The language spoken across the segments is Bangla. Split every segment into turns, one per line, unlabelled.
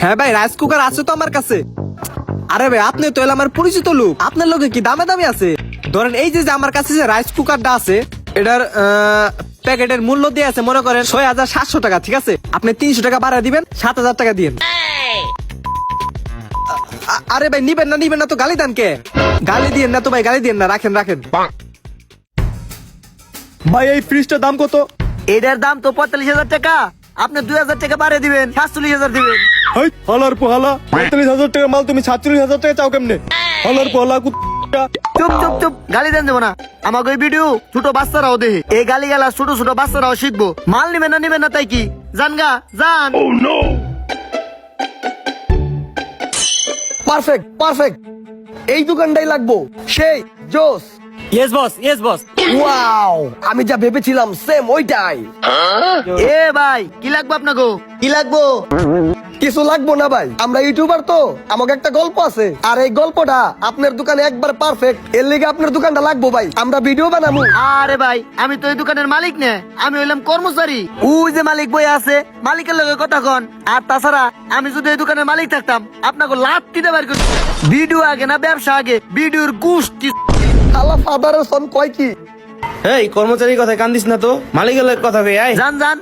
হ্যাঁ ভাই, রাইস কুকার আছে তো আমার কাছে। আরে ভাই, আপনি তো এলাম আমার পরিচিত লোক, আপনার লোকে কি দামে দামি আছে? ধরেন এই যে আমার কাছে যে রাইস কুকারটা আছে, এটার প্যাকেটের মূল্য দিয়ে আছে মনে করেন ৬,৭০০ টাকা, ঠিক আছে? আপনি ৩০০ টাকা বাড়া দিবেন, ৭,০০০ টাকা দিবেন। আরে ভাই, নিবেন না তো গালি দেন কে? গালি দিয়েন না তো ভাই, গালি দিয়েন না, রাখেন। ভাই এই ফ্রিজটার দাম কত?
এটার দাম তো ৪৫,০০০ টাকা। আপনি ২,০০০ টাকা বাড়িয়ে দিবেন, ৪৭,০০০ দিবেন।
হলার পোহালা, ৪৫,০০০ টাকার মাল তুমি ৪৭,০০০ টাকা চাও কেমনে? হলার পোহালা
চুপ, গালি দেন দেবো না। আমাকে ওই ভিডিও ছোট বাচ্চারাও দেখে, এই গালি গালা ছোট ছোট বাচ্চারাও শিখবো। মাল নিবেন না তাই কি? জান গা জান।
পারফেক্ট, এই দোকানটাই লাগবো, সেই জোস।
Yes boss.
ওয়াও, আমি যা ভেবেছিলাম সেম ওইটাই।
এ ভাই, কি লাগবে আপনাকে? কি লাগবো?
কিছু লাগবো না ভাই, আমরা ইউটিউবার তো, আমাকে একটা গল্প আছে, আর এই গল্পটা আপনার দোকানে একবার পারফেক্ট, এর লিগে আপনার দোকানটা লাগবো ভাই, আমরা ভিডিও বানাবো।
আরে ভাই, আমি তো এই দোকানের মালিক না, আমি হইলাম কর্মচারী। ওই যে মালিক বই আছে, মালিকের লগে কথা কন। আর তাছাড়া আমি যদি এই দোকানের মালিক থাকতাম, আপনাকে লাত্তিতে বার করতাম। ভিডিও আগে না ব্যবসা আগে? ভিডিওর গুষ্টি।
আল্লাহ ফাদারের সন কয় কি?
এই কর্মচারীর কথা কান্দিস না তো, মালিকের কথা কই আয়।
জান।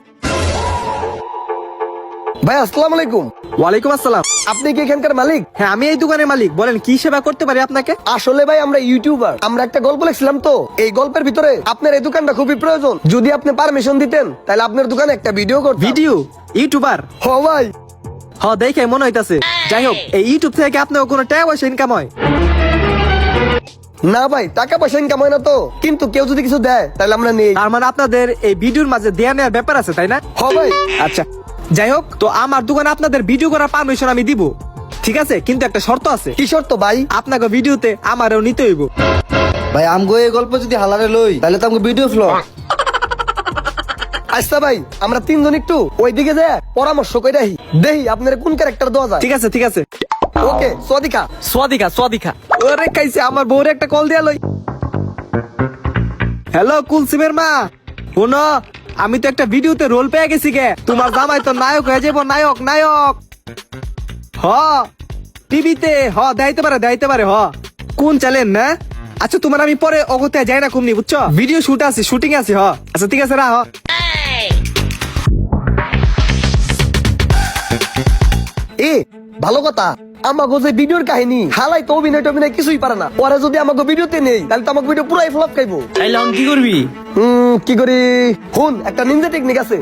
ভাই আসসালামু আলাইকুম।
ওয়ালাইকুম আসসালাম।
আপনি কি এখানকার মালিক?
হ্যাঁ, আমি এই দোকানের মালিক। বলেন কি সেবা করতে পারি আপনাকে?
আসলে ভাই আমরা ইউটিউবার, আমরা একটা গল্প লিখছিলাম তো, এই গল্পের ভিতরে আপনার এই দোকানটা খুবই প্রয়োজন। যদি আপনি পারমিশন দিতেন তাহলে আপনার দোকানে একটা ভিডিও করতাম।
ভিডিও? ইউটিউবার?
হ ভাই।
দেখে মনে হইতাছে। যাই হোক, এই ইউটিউব থেকে আপনার কোনো টাকা পয়সা ইনকাম হয়?
না ভাই, টাকা পয়সা ইনকাম হয় না তো, কিন্তু কেউ যদি কিছু দেয় তাহলে আমরা নেই।
তার মানে আপনাদের এই ভিডিওর মাঝে দেয়া নেওয়ার ব্যাপার আছে, তাই না?
হ ভাই।
আচ্ছা, যাই হোক, তো আমার দোকানে আপনাদের ভিডিও করার পারমিশন আমি দিব, ঠিক আছে? কিন্তু একটা শর্ত আছে।
কি শর্ত ভাই?
আপনাকে ভিডিওতে আমারও নিতে হইব।
ভাই আমগো এই গল্প যদি হালারে লই তাহলে তো আমগো ভিডিও ফ্লপ।
আচ্ছা ভাই, আমরা তিনজন একটু ওইদিকে যায় পরামর্শ করে দেখি আপনার কোন ক্যারেক্টার দেওয়া যায়।
ঠিক আছে।
ওকে, সদিকা।
সোয়াদিকা। ওরে কাইছে, আমার বউরে একটা কল দিয়া লই। হ্যালো কুলসিমের মা, শোনো, আমি তো একটা ভিডিওতে রোল পেয়ে গেছি গে। তোমার জামাই তো নায়ক হয়ে যাবো, নায়ক। টিভিতে দাইতে পারে। কোন চ্যানেল না? আচ্ছা, তোমার আমি পরে অগতে যাই না কুমনি, বুঝছো? ভিডিও শুটিং আছে। আচ্ছা ঠিক আছে,
এ ভালো কথা, আমাকে যে ভিডিওর কাহিনী হালাই তো অভিনয় কিছুই পারে না, পরে যদি আমাকে ভিডিওতে নেই তাহলে তো আমাকে ভিডিও পুরাই ফ্লপ খাইবো।
তাইলে কি করবি?
কি করি? হুন, একটা নিনজা টেকনিক আছে।